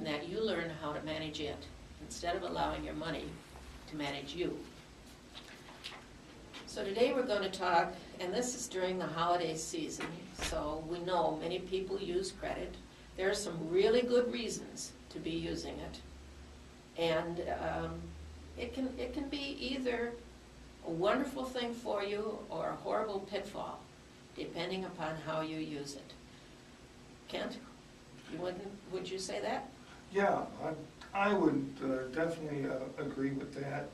doing that, you learn how to manage it instead of allowing your money to manage you. So today we're going to talk, and this is during the holiday season, so we know many people use credit. There are some really good reasons to be using it. And it can be either a wonderful thing for you or a horrible pitfall, depending upon how you use it. Kent, would you say that? Yeah, I would definitely agree with that.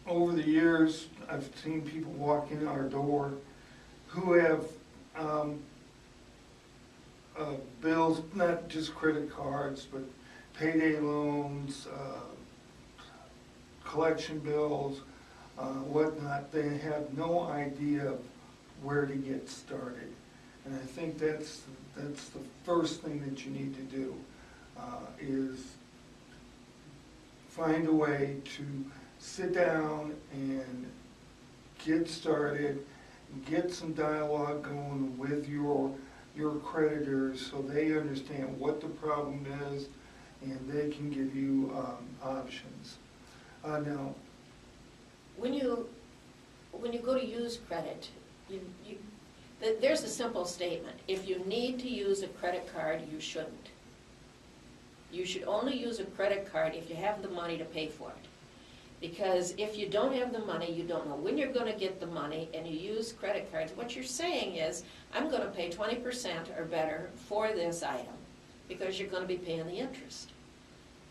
Over the years, I've seen people walk in our door who have bills, not just credit cards, but payday loans, collection bills, whatnot. They have no idea where to get started. And I think that's the first thing that you need to do, is find a way to sit down and get started, get some dialogue going with your creditors so they understand what the problem is and they can give you options. Now, when you go to use credit, there's a simple statement. If you need to use a credit card, you shouldn't. You should only use a credit card if you have the money to pay for it. Because if you don't have the money, you don't know when you're going to get the money, and you use credit cards, what you're saying is, I'm going to pay 20% or better for this item, because you're going to be paying the interest.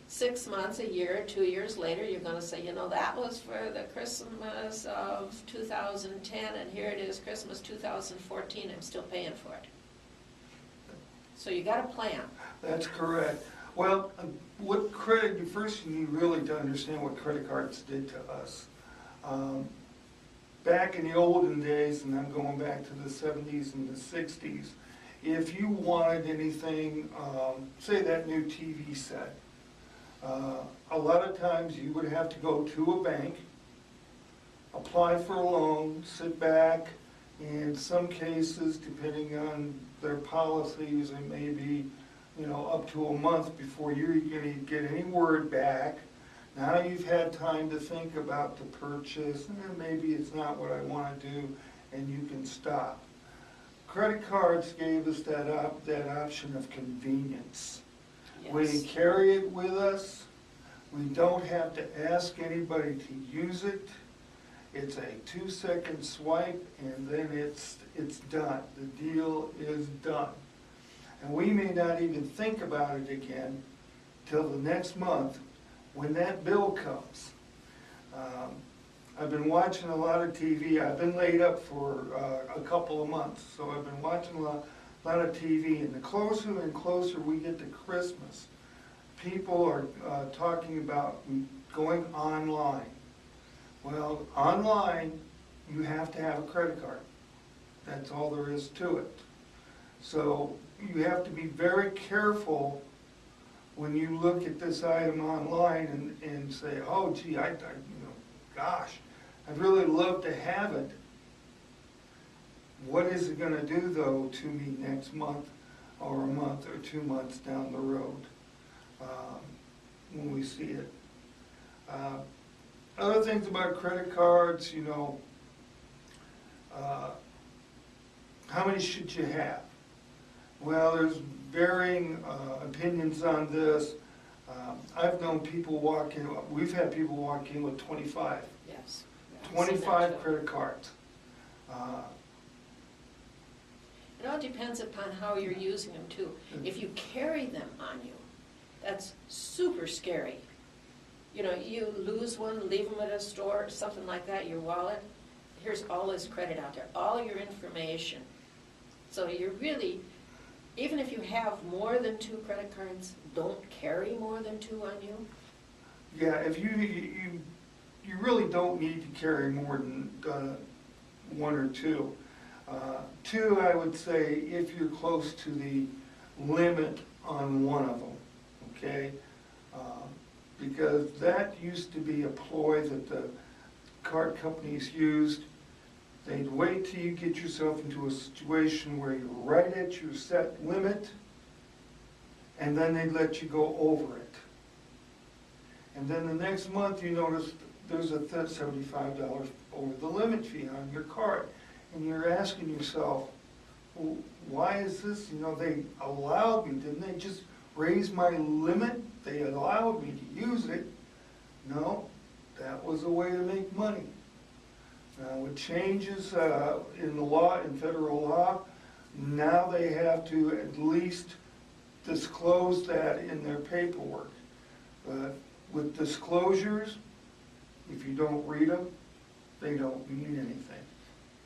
6 months, a year, 2 years later, you're going to say, you know, that was for the Christmas of 2010, and here it is, Christmas 2014, I'm still paying for it. So you got a plan. that's correct. Well, first you need really to understand what credit cards did to us. Back in the olden days, and I'm going back to the 70s and the 60s, if you wanted anything, say that new TV set, a lot of times you would have to go to a bank, apply for a loan, sit back. In some cases, depending on their policies, it may be, you know, up to a month before you're going to get any word back. Now you've had time to think about the purchase, and maybe it's not what I want to do, and you can stop. Credit cards gave us that option of convenience. Yes. We carry it with us. We don't have to ask anybody to use it. It's a 2-second swipe, and then it's done. The deal is done. And we may not even think about it again till the next month when that bill comes. I've been watching a lot of TV. I've been laid up for a couple of months, so I've been watching a lot of TV. And the closer and closer we get to Christmas, people are talking about going online. Well, online, you have to have a credit card. That's all there is to it. So you have to be very careful when you look at this item online and say, oh, gee, gosh, I'd really love to have it. What is it going to do, though, to me next month or a month or 2 months down the road when we see it? Other things about credit cards, you know, how many should you have? Well, there's varying opinions on this. I've known people walk in, we've had people walk in with 25. Yes. 25 credit cards. It all depends upon how you're using them too. If you carry them on you, that's super scary. You know, you lose one, leave them at a store, something like that, your wallet, here's all this credit out there, all your information. So you're really, even if you have more than 2 credit cards, don't carry more than 2 on you. Yeah, if you really don't need to carry more than 1 or 2. 2, I would say, if you're close to the limit on one of them, okay? Because that used to be a ploy that the card companies used. They'd wait till you get yourself into a situation where you're right at your set limit, and then they'd let you go over it. And then the next month, you notice there's a $75 over the limit fee on your card. And you're asking yourself, well, why is this? You know, they allowed me, didn't they just raise my limit? They allowed me to use it. No, that was a way to make money. Now, with changes in the law, in federal law, now they have to at least disclose that in their paperwork. But with disclosures, if you don't read them, they don't mean anything.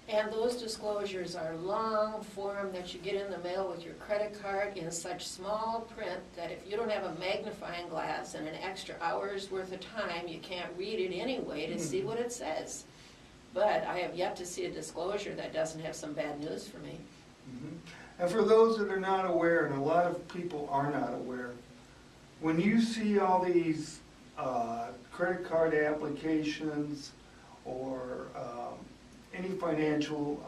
And those disclosures are long form that you get in the mail with your credit card in such small print that if you don't have a magnifying glass and an extra hour's worth of time, you can't read it anyway to see what it says. But I have yet to see a disclosure that doesn't have some bad news for me. Mhm. And for those that are not aware, and a lot of people are not aware, when you see all these credit card applications or any financial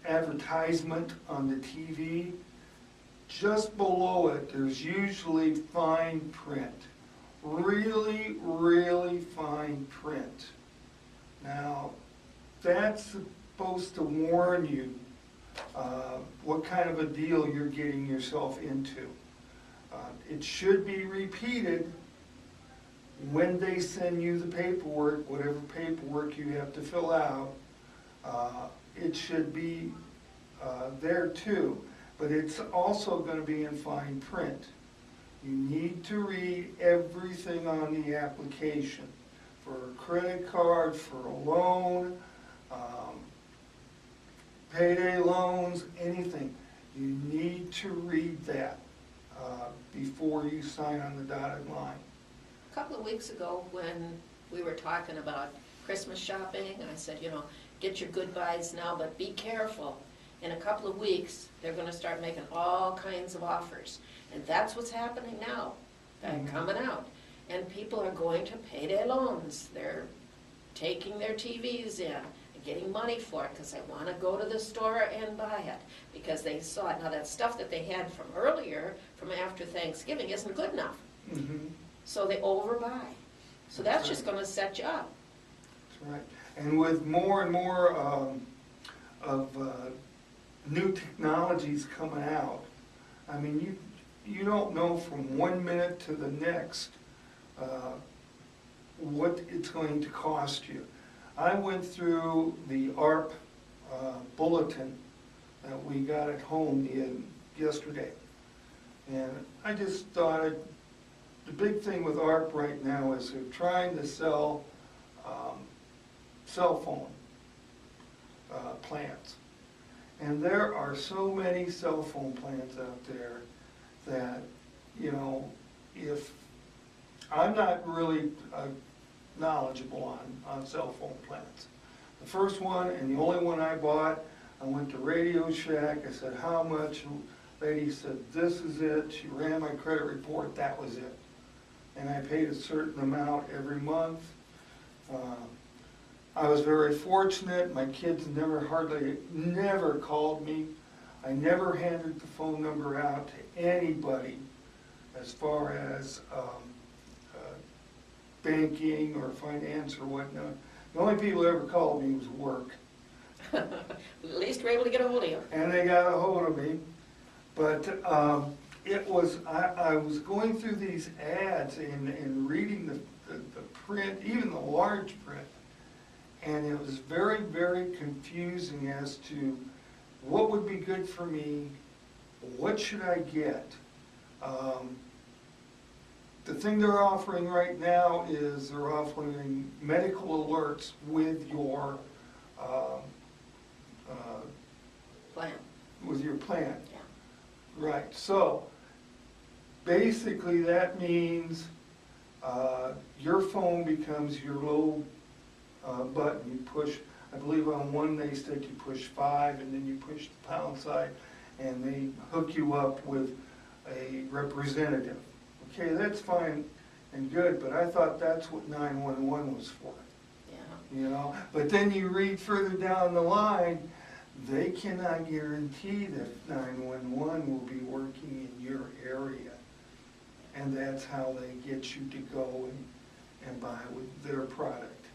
advertisement on the TV, just below it, there's usually fine print. Really, really fine print. Now, that's supposed to warn you what kind of a deal you're getting yourself into. It should be repeated when they send you the paperwork, whatever paperwork you have to fill out. It should be there too, but it's also going to be in fine print. You need to read everything on the application. For a credit card, for a loan, payday loans, anything. You need to read that before you sign on the dotted line. A couple of weeks ago, when we were talking about Christmas shopping, I said, you know, get your good buys now, but be careful. In a couple of weeks, they're going to start making all kinds of offers. And that's what's happening now, coming out. And people are going to payday loans. They're taking their TVs in and getting money for it because they want to go to the store and buy it because they saw it. Now, that stuff that they had from earlier, from after Thanksgiving, isn't good enough. Mm-hmm. So they overbuy. So that's just going to set you up. That's right. And with more and more of new technologies coming out, I mean, you don't know from 1 minute to the next what it's going to cost you. I went through the ARP bulletin that we got at home yesterday, and I just thought the big thing with ARP right now is they're trying to sell cell phone plans. And there are so many cell phone plans out there that, you know, if I'm not really knowledgeable on cell phone plans. The first one and the only one I bought, I went to Radio Shack, I said, how much? Lady said, this is it. She ran my credit report, that was it. And I paid a certain amount every month. I was very fortunate. My kids never called me. I never handed the phone number out to anybody as far as banking or finance or whatnot. The only people who ever called me was work. At least we're able to get a hold of you. And they got a hold of me. But it was, I was going through these ads and reading the print, even the large print, and it was very, very confusing as to what would be good for me, what should I get. The thing they're offering right now is they're offering medical alerts with your Plan. with your plan. Yeah. Right, so basically that means your phone becomes your little button. You push, I believe on one they said you push 5 and then you push the pound sign and they hook you up with a representative. Okay, that's fine and good, but I thought that's what 911 was for. Yeah. You know, but then you read further down the line, they cannot guarantee that 911 will be working and that's how they get you to go and buy with their product.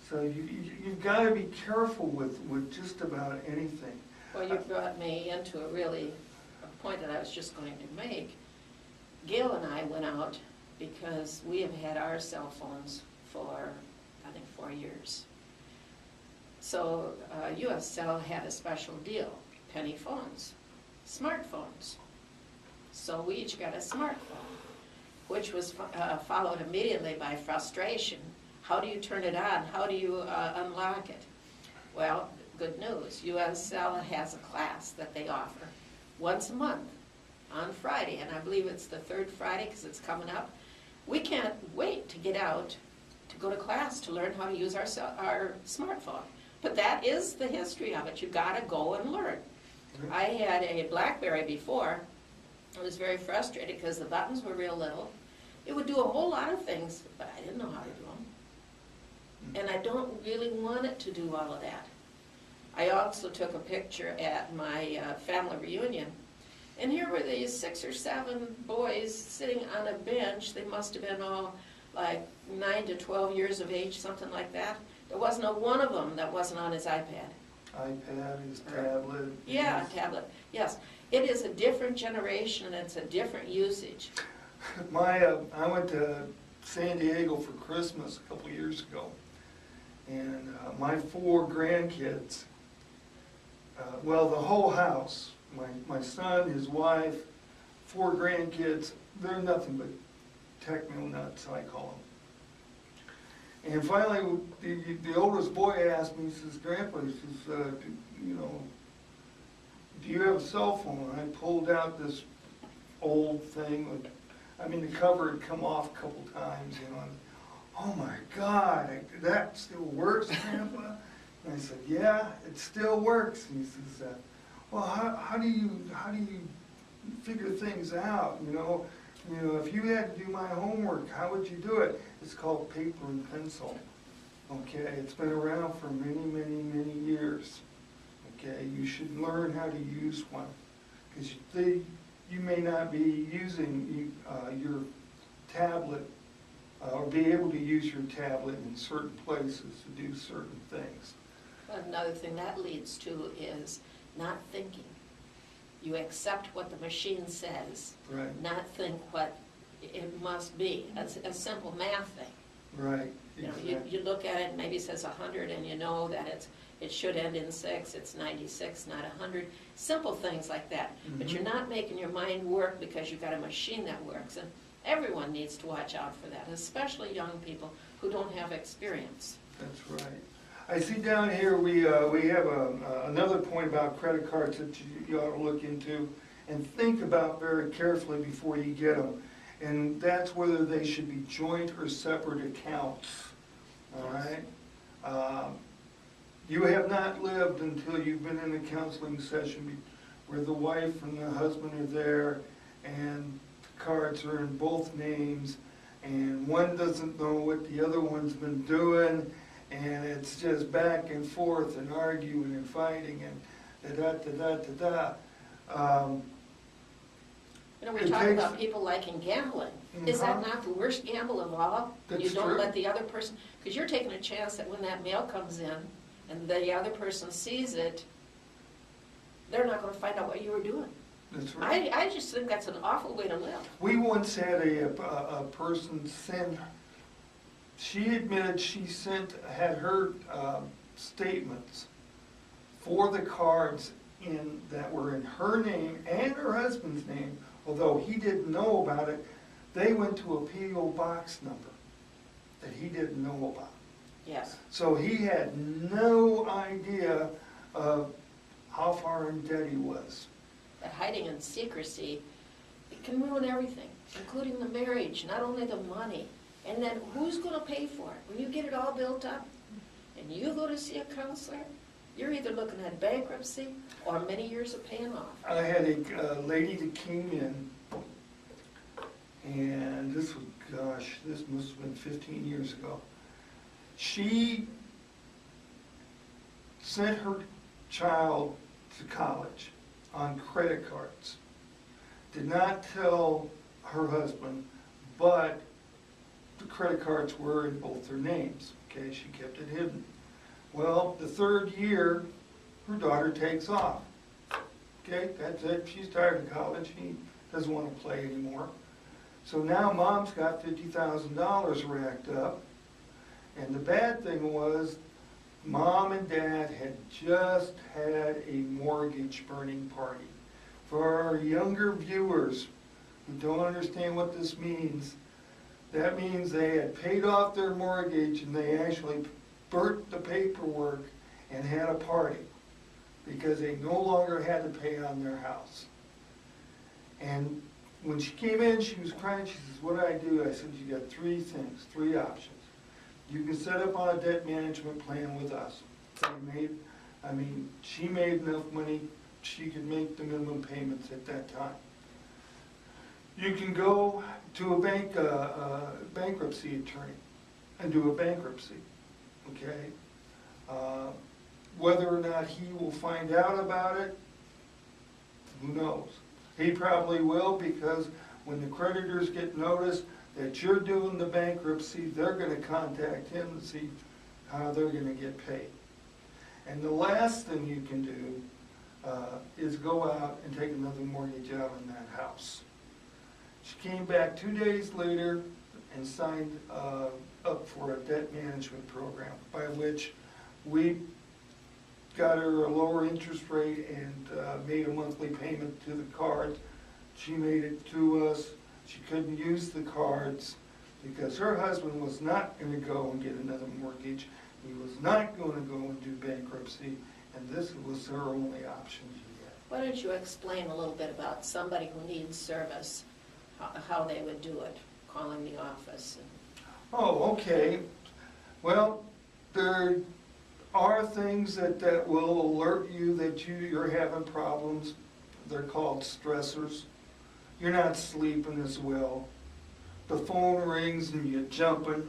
So you've got to be careful with just about anything. Well, you brought me into a point that I was just going to make. Gail and I went out because we have had our cell phones for, I think, 4 years. So US Cell had a special deal, penny phones, smartphones. So we each got a smartphone, which was followed immediately by frustration. How do you turn it on? How do you unlock it? Well, good news, US Cell has a class that they offer once a month on Friday, and I believe it's the third Friday because it's coming up. We can't wait to get out to go to class to learn how to use our smartphone. But that is the history of it. You gotta go and learn. I had a BlackBerry before. I was very frustrated because the buttons were real little. It would do a whole lot of things, but I didn't know how to do them. And I don't really want it to do all of that. I also took a picture at my family reunion, and here were these 6 or 7 boys sitting on a bench. They must have been all like 9 to 12 years of age, something like that. There wasn't a one of them that wasn't on his iPad. iPad, his tablet. Yeah, tablet, yes. It is a different generation, and it's a different usage. I went to San Diego for Christmas a couple years ago, and my 4 grandkids, well, the whole house, my son, his wife, 4 grandkids, they're nothing but techno nuts, I call them. And finally, the oldest boy asked me, he says, Grandpa, he says, do you have a cell phone? And I pulled out this old thing. The cover had come off a couple times, and oh my God, that still works, Grandpa? And I said, yeah, it still works. And he says, well, how do you figure things out? If you had to do my homework, how would you do it? It's called paper and pencil. Okay, it's been around for many, many, many years. Okay, you should learn how to use one, because you may not be using your tablet or be able to use your tablet in certain places to do certain things. Another thing that leads to is not thinking. You accept what the machine says, Right. not think what it must be. That's a simple math thing. Right. Exactly. You look at it, maybe it says 100, and you know that it should end in 6, it's 96, not 100. Simple things like that. But you're not making your mind work because you've got a machine that works. And everyone needs to watch out for that, especially young people who don't have experience. That's right. I see down here we have another point about credit cards that you ought to look into and think about very carefully before you get them. And that's whether they should be joint or separate accounts. All right? You have not lived until you've been in a counseling session where the wife and the husband are there and the cards are in both names and one doesn't know what the other one's been doing, and it's just back and forth and arguing and fighting and da-da-da-da-da-da. We talk about people liking gambling. Is that not the worst gamble of all? That's you don't true. let the other person, because you're taking a chance that when that mail comes in and the other person sees it, they're not going to find out what you were doing. That's right. I just think that's an awful way to live. We once had a person send, she admitted she had her statements for the cards that were in her name and her husband's name, although he didn't know about it. They went to a P.O. box number that he didn't know about. Yes. So he had no idea of how far in debt he was. But hiding in secrecy, it can ruin everything, including the marriage, not only the money. And then who's going to pay for it? When you get it all built up and you go to see a counselor, you're either looking at bankruptcy or many years of paying off. I had a lady that came in, and this must have been 15 years ago. She sent her child to college on credit cards. Did not tell her husband but the credit cards were in both their names, okay, she kept it hidden. Well, the third year, her daughter takes off. Okay, that's it, she's tired of college, she doesn't want to play anymore. So now mom's got $50,000 racked up, and the bad thing was, mom and dad had just had a mortgage burning party. For our younger viewers who don't understand what this means, that means they had paid off their mortgage and they actually burnt the paperwork and had a party because they no longer had to pay on their house. And when she came in, she was crying. She says, "What do I do?" I said, "You got three things, three options. You can set up on a debt management plan with us." She made enough money, she could make the minimum payments at that time. You can go to a bankruptcy attorney and do a bankruptcy, okay? Whether or not he will find out about it, who knows? He probably will, because when the creditors get notice that you're doing the bankruptcy, they're gonna contact him and see how they're gonna get paid. And the last thing you can do is go out and take another mortgage out on that house. She came back 2 days later and signed up for a debt management program, by which we got her a lower interest rate and made a monthly payment to the card. She made it to us. She couldn't use the cards because her husband was not going to go and get another mortgage. He was not going to go and do bankruptcy, and this was her only option she had. Why don't you explain a little bit about somebody who needs service, how they would do it, calling the office? Oh, okay. Well, there are things that will alert you that you're having problems. They're called stressors. You're not sleeping as well. The phone rings and you're jumping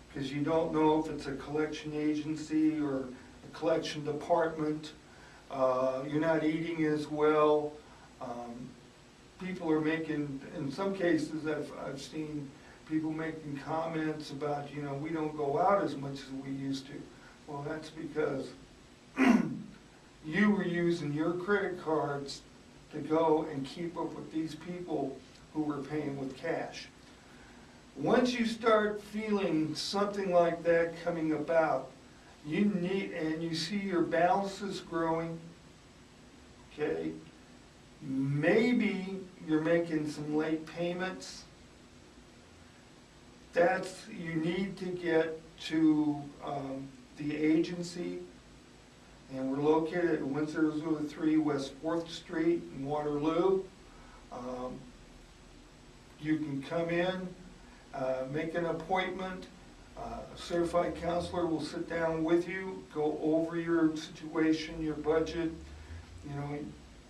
because you don't know if it's a collection agency or a collection department. You're not eating as well. People are making, in some cases I've seen people making comments about, we don't go out as much as we used to. Well, that's because you were using your credit cards to go and keep up with these people who were paying with cash. Once you start feeling something like that coming about, and you see your balances growing, okay, maybe you're making some late payments, you need to get to the agency, and we're located at 1003 West 4th Street in Waterloo. You can come in, make an appointment. A certified counselor will sit down with you, go over your situation, your budget,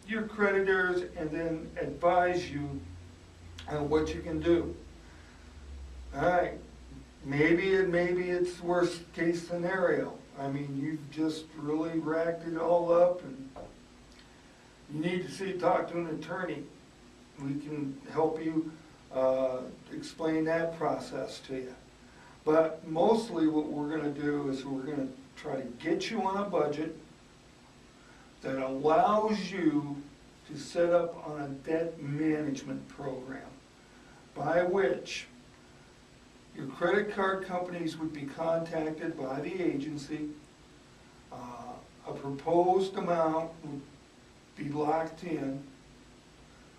your creditors, and then advise you on what you can do. All right, maybe it's worst case scenario. You've just really racked it all up, and you need to talk to an attorney. We can help you explain that process to you. But mostly what we're going to do is we're going to try to get you on a budget that allows you to set up on a debt management program, by which your credit card companies would be contacted by the agency. A proposed amount would be locked in.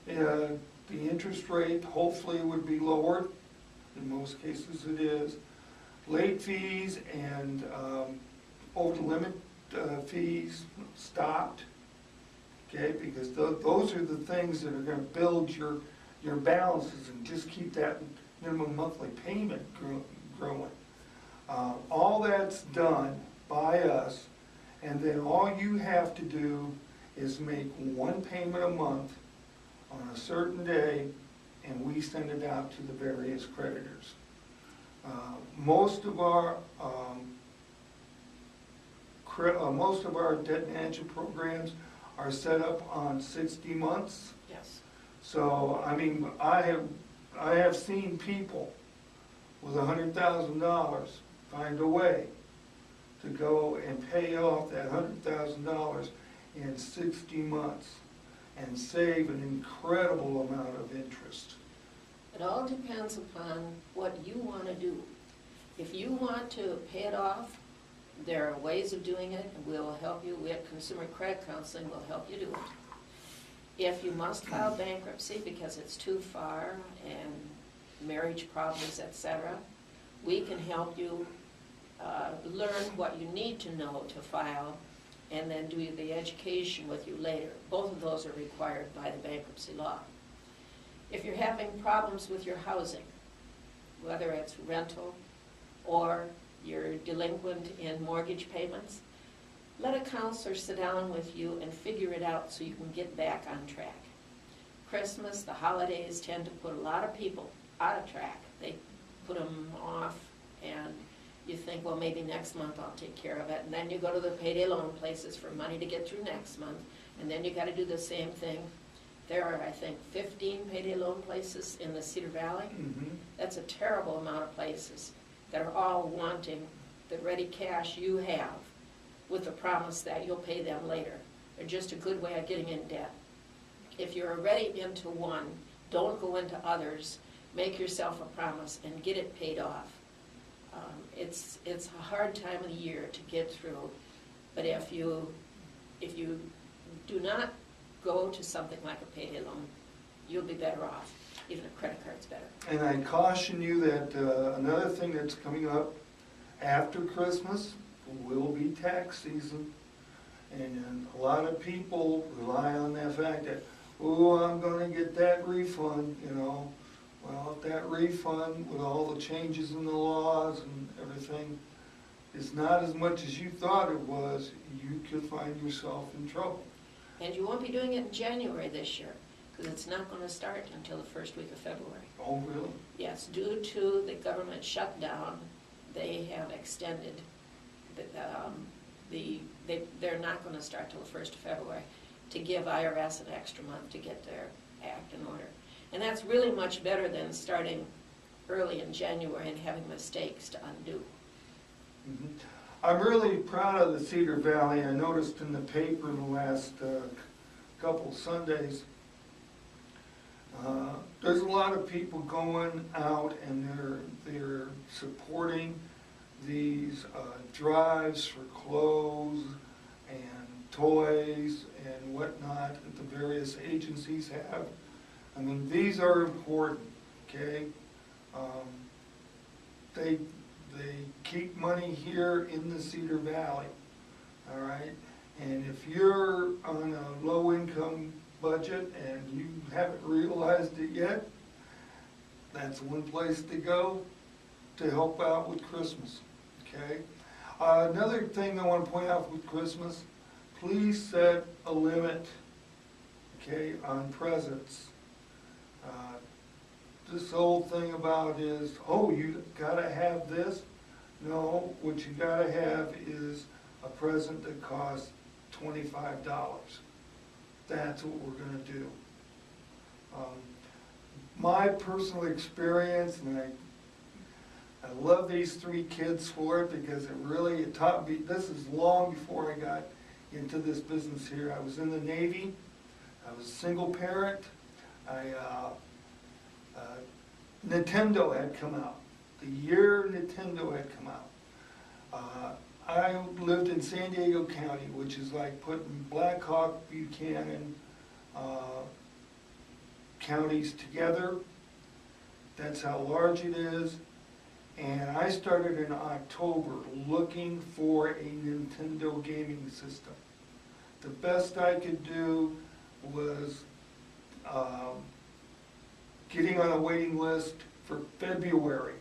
The interest rate hopefully would be lowered. In most cases it is. Late fees and over the limit fees stopped. Okay, because those are the things that are going to build your balances and just keep that minimum monthly payment growing. All that's done by us, and then all you have to do is make one payment a month on a certain day, and we send it out to the various creditors. Most of our debt management programs are set up on 60 months. Yes. So, I have I have seen people with $100,000 find a way to go and pay off that $100,000 in 60 months and save an incredible amount of interest. It all depends upon what you want to do. If you want to pay it off, there are ways of doing it, and we'll help you. We at Consumer Credit Counseling will help you do it. If you must file bankruptcy because it's too far and marriage problems, etc., we can help you learn what you need to know to file and then do the education with you later. Both of those are required by the bankruptcy law. If you're having problems with your housing, whether it's rental or you're delinquent in mortgage payments, let a counselor sit down with you and figure it out so you can get back on track. Christmas, the holidays tend to put a lot of people out of track. They put them off, and you think, well, maybe next month I'll take care of it. And then you go to the payday loan places for money to get through next month, and then you got to do the same thing. There are, I think, 15 payday loan places in the Cedar Valley. Mm-hmm. That's a terrible amount of places that are all wanting the ready cash you have with the promise that you'll pay them later. They're just a good way of getting in debt. If you're already into one, don't go into others. Make yourself a promise and get it paid off. It's a hard time of the year to get through, but if you do not go to something like a payday loan, you'll be better off. Even a credit card's better. And I caution you that another thing that's coming up after Christmas will be tax season. And a lot of people rely on that fact that, oh, I'm going to get that refund, you know. Well, that refund with all the changes in the laws and everything is not as much as you thought it was. You could find yourself in trouble. And you won't be doing it in January this year, because it's not going to start until the first week of February. Oh, really? Yes, due to the government shutdown, they have extended, they're not going to start till the 1st of February to give IRS an extra month to get their act in order. And that's really much better than starting early in January and having mistakes to undo. Mm-hmm. I'm really proud of the Cedar Valley. I noticed in the paper in the last couple Sundays, there's a lot of people going out and they're supporting these drives for clothes and toys and whatnot that the various agencies have. I mean, these are important, okay? They keep money here in the Cedar Valley, all right? And if you're on a low-income budget and you haven't realized it yet, that's one place to go to help out with Christmas, okay? Another thing I want to point out with Christmas, please set a limit, okay, on presents. This whole thing about is, oh, you gotta have this. No, what you gotta have is a present that costs $25. That's what we're gonna do. My personal experience, and I love these three kids for it because it taught me, this is long before I got into this business here. I was in the Navy, I was a single parent, Nintendo had come out. The year Nintendo had come out. I lived in San Diego County, which is like putting Black Hawk, Buchanan counties together. That's how large it is. And I started in October looking for a Nintendo gaming system. The best I could do was getting on a waiting list for February.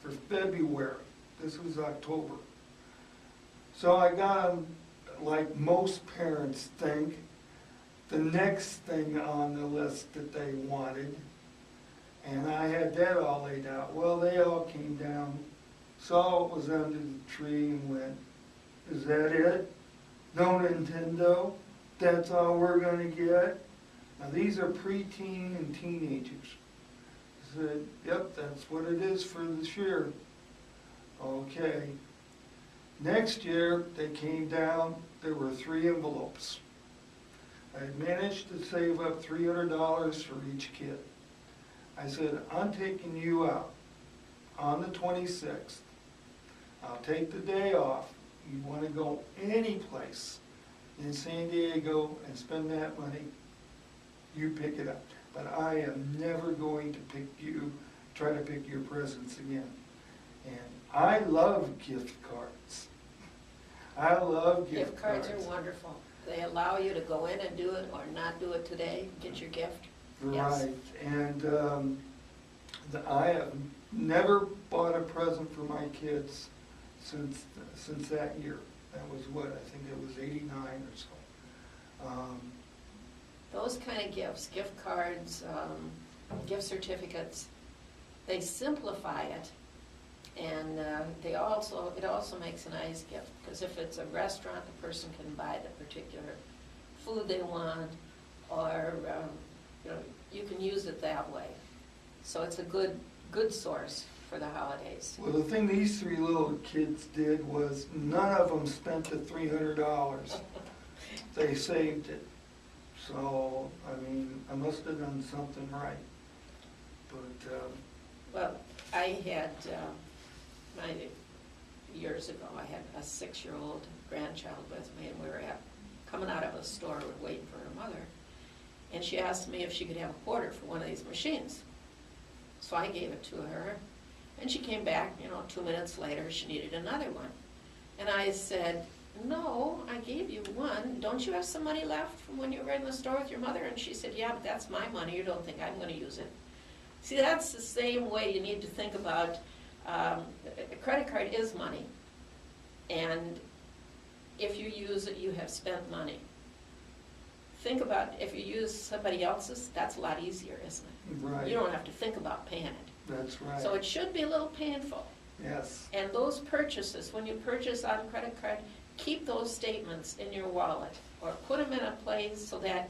This was October. So I got, like most parents think, the next thing on the list that they wanted. And I had that all laid out. Well, they all came down, saw what was under the tree and went, is that it? No Nintendo? That's all we're gonna get? Now these are preteen and teenagers. I said, yep, that's what it is for this year. Okay. Next year, they came down, there were 3 envelopes. I had managed to save up $300 for each kid. I said, I'm taking you out on the 26th. I'll take the day off. You want to go any place in San Diego and spend that money, you pick it up. But I am never going to try to pick your presents again. And I love gift cards. I love gift cards. Gift cards are wonderful. They allow you to go in and do it or not do it today, get your gift. Yes. Right, and I have never bought a present for my kids since that year. That was what, I think it was '89 or so. Those kind of gifts, gift cards, gift certificates, they simplify it, and it also makes a nice gift, because if it's a restaurant, the person can buy the particular food they want, or you can use it that way. So it's a good source for the holidays. Well, the thing these 3 little kids did was none of them spent the $300. They saved it. So, I mean, I must have done something right. But, Well, I had, years ago, I had a 6-year-old grandchild with me, and we were coming out of a store waiting for her mother, and she asked me if she could have a quarter for one of these machines. So I gave it to her, and she came back, 2 minutes later, she needed another one. And I said, no, I gave you one. Don't you have some money left from when you were in the store with your mother? And she said, yeah, but that's my money. You don't think I'm going to use it. See, that's the same way you need to think about a credit card is money. And if you use it, you have spent money. Think about if you use somebody else's, that's a lot easier, isn't it? right, You don't have to think about paying it. that's right. So it should be a little painful. Yes, And those purchases, when you purchase on credit card, keep those statements in your wallet or put them in a place so that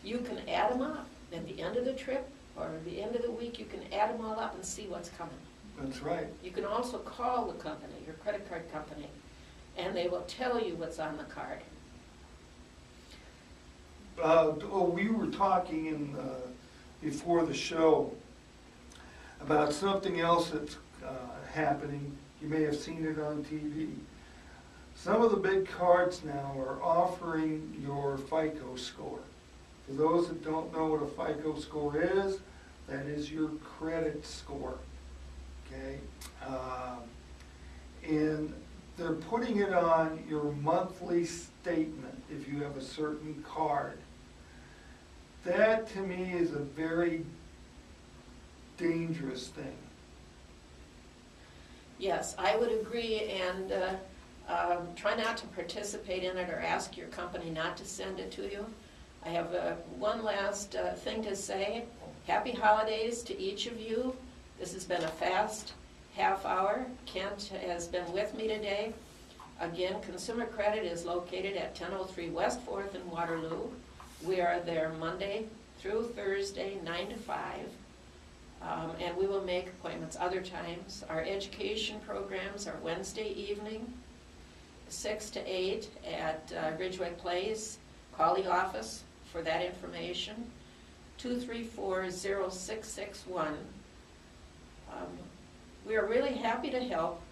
you can add them up at the end of the trip or the end of the week. You can add them all up and see what's coming. that's right. You can also call the company, your credit card company, and they will tell you what's on the card. We were talking before the show about something else that's happening. You may have seen it on TV. Some of the big cards now are offering your FICO score. For those that don't know what a FICO score is, that is your credit score. Okay? And they're putting it on your monthly statement if you have a certain card. That, to me, is a very dangerous thing. Yes, I would agree, and try not to participate in it or ask your company not to send it to you. I have one last thing to say. Happy holidays to each of you. This has been a fast half hour. Kent has been with me today. Again, Consumer Credit is located at 1003 West 4th in Waterloo. We are there Monday through Thursday, 9 to 5. And we will make appointments other times. Our education programs are Wednesday evening, 6 to 8 at Ridgeway Place. Call the office for that information, 234-0661. We are really happy to help.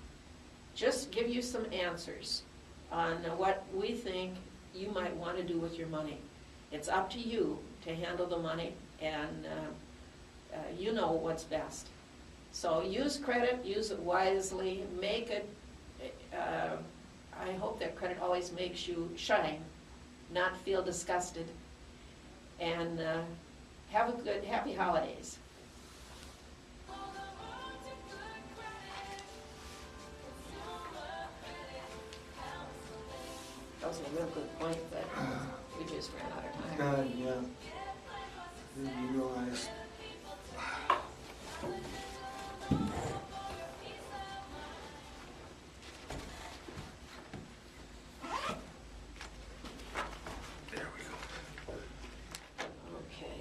Just give you some answers on what we think you might want to do with your money. It's up to you to handle the money, and you know what's best. So use credit, use it wisely, make it, I hope that credit always makes you shine, not feel disgusted, and have a good, happy holidays. That was a real good point, but we just ran out of time. God, yeah. Didn't realize. There we go. Okay.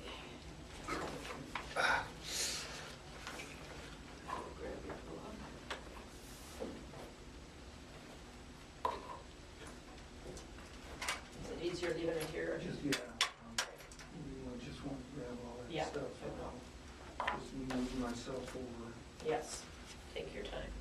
myself over. Yes, take your time.